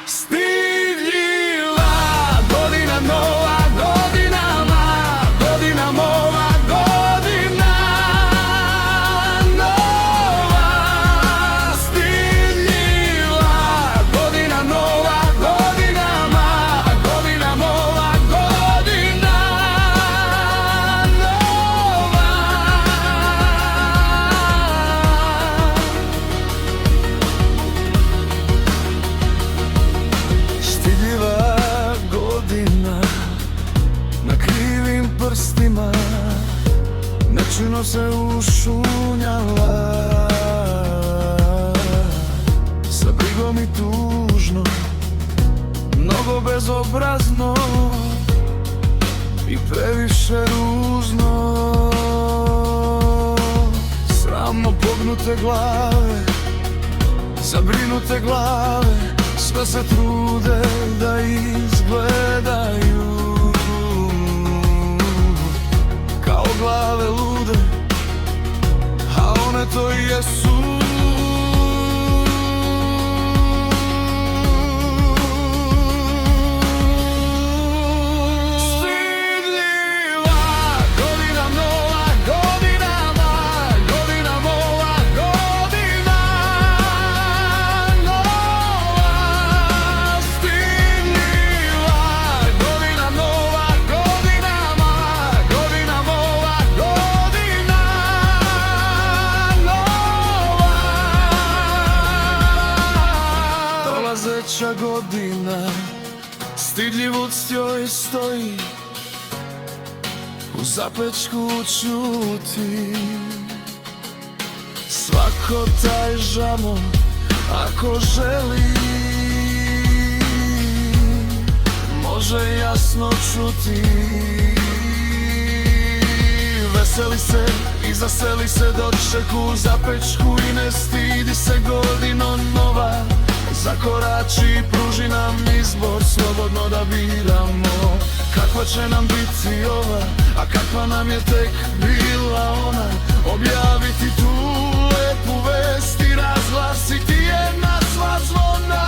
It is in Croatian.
Stidljiva godina, nova godinama, godina mova, godina nova. Stidljiva godina, nova godinama, godina mova, godina nova. Stidljiva godina, na krivim prstima nečino se ušunjala, sa brigom i tužno, mnogo bezobrazno i previše ružno. Sramno pognute glave, zabrinute glave, sve se trude da izgledaju kao glave lude, a one to i jesu. Stidljiva godina, nova godinama, godina mova, godina nova. Stidljiva godina, nova godinama, godina mova, godina nova. Dolazeća godina stidljivost joj stoji, u zapečku ćuti. Svako taj žamo, ako želi, može jasno čuti. Veseli se i zaseli se dočeku u zapečku i ne stidi se godino nova. Zakorači, pruži nam izbor, slobodno da biramo kakva će nam biti ova, a kakva nam je tek bila ona. Objaviti tu lepu vest i razglasiti je na sva zvona.